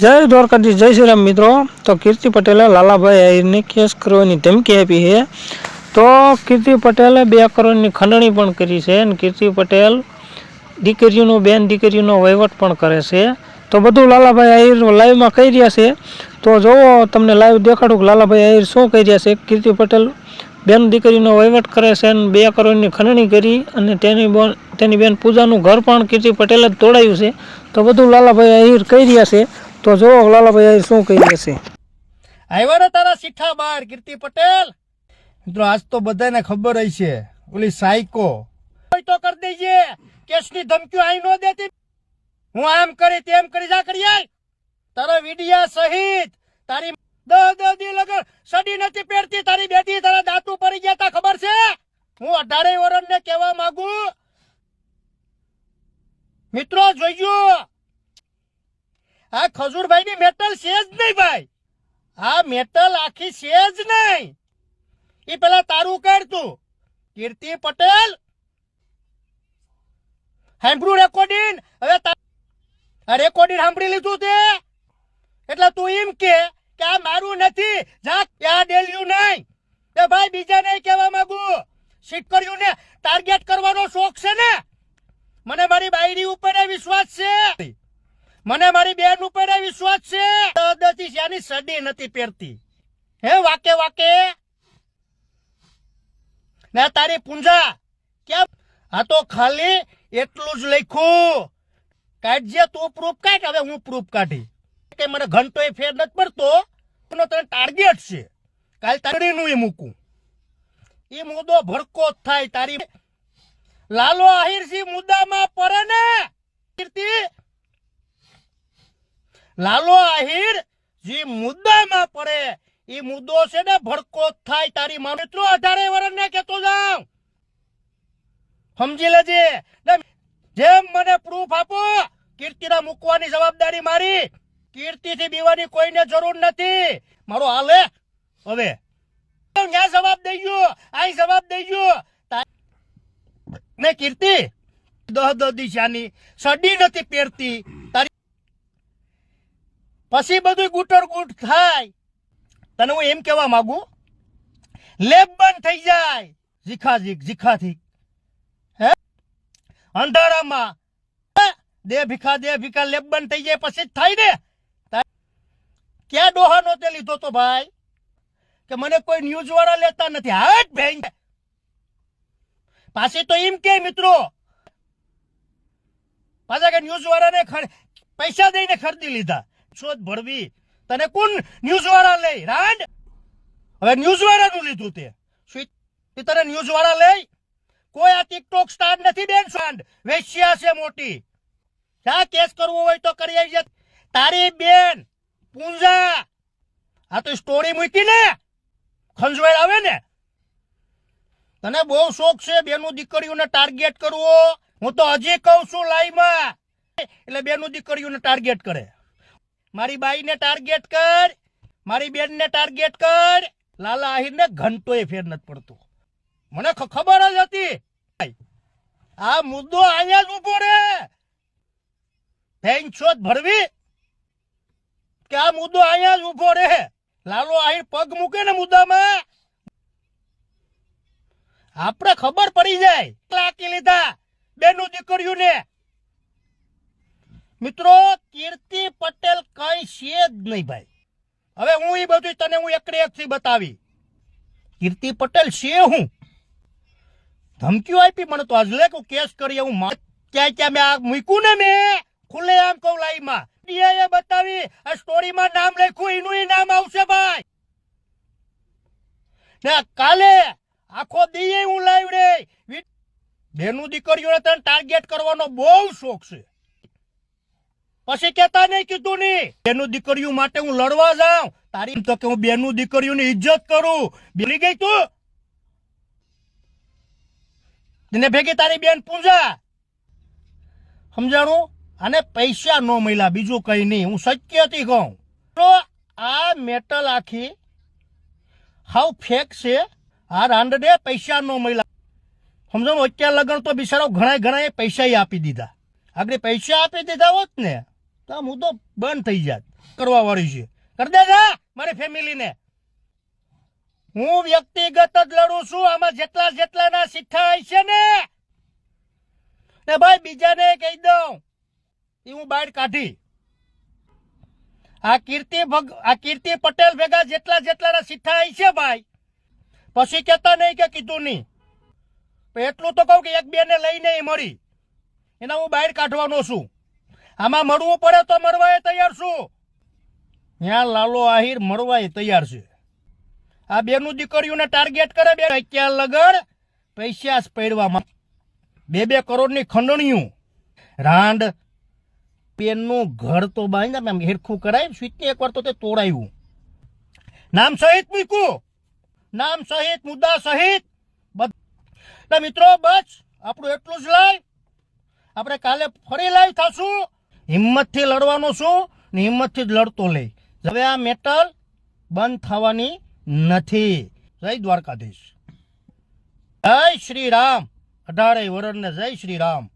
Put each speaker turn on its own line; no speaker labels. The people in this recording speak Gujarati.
जय द्वारकाधीश जय श्री राम मित्रों। तो कीर्ति पटेले लालाभाई आहिरने केस करवानी धमकी आपी है। तो कीर्ति पटेले 2 करोड़नी खंडणी पण करी छे अने कीर्ति पटेल दीकरीओनो बेन दीकरीओनो वहीवट पण करे छे। तो बधुं लालाभाई आहिर लाइव में कही रह्या छे। तो जोवो तमने लाइव देखाडुं लालाभाई आहिर शुं कही रह्या छे। कीर्ति पटेल बेन दीकरीनो वहीवट करे छे अने 2 करोड़नी खंडणी करी अने तेनी बेन पूजानुं घर पण कीर्ति पटेले तोड़ाव्युं छे। तो बधुं लालाभाई आहिर कही रह्या छे। तो जो लालाभाई आहिर शुं कही रह्या छे।
आव्या ने तारा सीठा बार कीर्ति पटेल। मित्रों आज तो बधाने खबर हई छे ओली साइको तो कर देजे केसनी धमकी आई नो देती। हूँ आम करी तेम करी जा करी आई तारा वीडिया सहित तारी 10 दी लगन सडी नथी पेरती तारी बेटी तारा दांतू पड़ी गया था खबर छे। हूँ 18 वर्ष ने कहवा मांगू मित्रों जोईजो आ खजूर भाई नी मेटल सेज नहीं भाई आ मेटल आखी सेज नहीं। ई पेला तारू कर तू कीर्ति पटेल हांभळू रेकॉर्डिंग हवे आ रेकॉर्डिंग हांभળી લીધું તે એટલે તું એમ કે આ મારું નથી જા આ ડેલ્યું નહીં એ ભાઈ બીજા નહીં કહેવા માંગુ શીટ કર્યું ને ટાર્ગેટ કરવાનો શોખ છે ને મને મારી બાયડી ઉપર વિશ્વાસ છે મને મારી બેન ઉપર વિશ્વાસ છે દદી શાની સડી નથી પહેરતી હે વાકે વાકે ને તારી પૂંજા કે આ તો ખાલી એટલું જ લખ્યું કાઢજે તું પ્રૂફ કાઢ હવે હું પ્રૂફ કાઢી કે મને ઘંટોય ફેર નથી પડતો એનો તને ટાર્ગેટ છે કાલ તારીનું એ મૂકું એ મુદ્દો ભડકો થાય તારી લાલો આહિર સી મુદ્દામાં પડે ને કીર્તિ लालो आहिर जी मुद्दा में पड़े ई मुद्दो से ने भड़को थाय तारी मां मित्रों 18 वर्ष ने कहतो जाऊं समझी लेजे जेम मने प्रूफ आपो कीर्ति ना मुकवानी जवाबदारी मारी कीर्ति थी बीवानी कोई ने जरूर नहीं मारो हाले हवे क्या जवाब देयो आई जवाब देयो ने कीर्ति 10 दिशानी सडी नथी पेरती પછી બધું ગુટર ગુટ થાય તને હું એમ કહેવા માંગુ લેબ બંધ થઈ જાય જીખાથી હે અંધારામાં દે ભીખા લેબ બંધ થઈ જાય પછી થાય ને ક્યાં ડોહા નોતે લીધો તો ભાઈ કે મને કોઈ ન્યૂઝ વાળા લેતા નથી હાટ ભેંગ પાછી તો એમ કે મિત્રો પાછા કે ન્યૂઝ વાળાને પૈસા દઈને ખરીદી લીધા શોધ ભરવી તને કોણ ન્યૂઝ વાળા લે રાંડ હવે ન્યૂઝ વાળાનું લીધું તે તને ન્યૂઝ વાળા લે કોઈ આ ટિકટોક સ્ટાર નથી બેન સાંડ વેશ્યા છે મોટી જા કેસ કરવો હોય તો કરી આવજે તારી બેન પૂંજા આ તો સ્ટોરી મૂકી ને ખંજવાળ આવે ને તને બહુ શોખ છે બેનું દીકરીઓને ટાર્ગેટ કરવો હું તો હજી કહું છું લાઈવમાં એટલે બેનું દીકરીઓને ટાર્ગેટ કરે मारी बाई ने टार्गेट कर मारी बेन ने टार्गेट कर लाला आहिर ने घंटोय फेर नत पड़तो मने खबर ज हती आ मुद्दो आया ज उभो रे भेंचोद भरवी के आ मुद्दो आया ज उभो रे लालो आहिर पग मूके ने मुद्दा में आपणे खबर पड़ी जाय लाकी लीधा बेनु दीकरीओ ने मित्रों कीर्ति पटेल कई छे ज नहीं भाई हवे हूँ ई बधुं तने हूँ एकड़े एक थी बतावी कीर्ति पटेल छे हूँ धमकीओ आपी मने तो अजले को केस करी हूँ क्या क्या मैं आ मूक्यू ने मैं खुले आम कहूं लाइव में ये बतावी आ स्टोरी में नाम लख्યું એનું ઈ નામ આવશે ભાઈ ને કાલે આખો દીએ હું લાઈવ રે બેનું દીકરીઓને તને ટાર્ગેટ કરવાનો બહુ શોખ છે પછી કેતા નહીં કીધું નહીં બેનું દીકરીઓ માટે હું લડવા જાઉં તારી તો કે હું બેનું દીકરીઓની ઇજ્જત કરું બોલી ગઈ તું તને ભેગી તારી બેન પૂંજા સમજાણું આને પૈસા નો મળ્યા બીજું કઈ નહીં હું સત્યથી કહું તો આ મેટલ આખી હાવ ફેક છે આ રાંડને પૈસા નો મળ્યા સમજાણું અત્યારે લગન તો બિચારો ઘણા પૈસા આપી દીધા આગળ પૈસા આપી દીધા હોત ને તો આ મુદ્દો બંધ થઈ જાત। કરવા વાળી છે. કરી દે જા મારી ફેમિલીને. હું વ્યક્તિગત જ લડું છું. આમાં જેટલાના સિઠ્ઠા છે ને ભાઈ બીજાને કહી દઉં એ હું બહાર કાઢી. આ કીર્તિ પટેલ ભેગા જેટલાના સિઠ્ઠા છે ભાઈ, પછી કેતા નહીં કે કીધું નહીં. એટલું તો કહું કે એક બે ને લઈને મળી, એના હું બહાર કાઢવાનો છું. આમાં મળવું પડે તો મરવાય તૈયાર છું. ત્યાં લાલો આહિર મળવાય તૈયાર છે. આ બેનું દીકરીઓને ટાર્ગેટ કરે. બે ક્યાં લગન પૈસા જ પડવામાં 2 કરોડની ખંડણીઓ. રાંડ બેનનું ઘર તો બાંધ્યા એમ હેરખું કરાય. સ્વીટની એકવાર તો તે તોડાયું. નામ સહિત મૂક્યું, નામ સહિત મુદ્દા સહિત. મિત્રો બસ આપણું એટલું જ લાઈવ. આપણે કાલે ફરી લાઈવ થશું. હિંમતથી લડવાનું છું ને હિંમતથી જ લડતો લઈ. હવે આ મેટલ બંધ થવાની નથી. જય દ્વારકાધીશ, જય શ્રી રામ. 18 વર્ષને જય શ્રી રામ.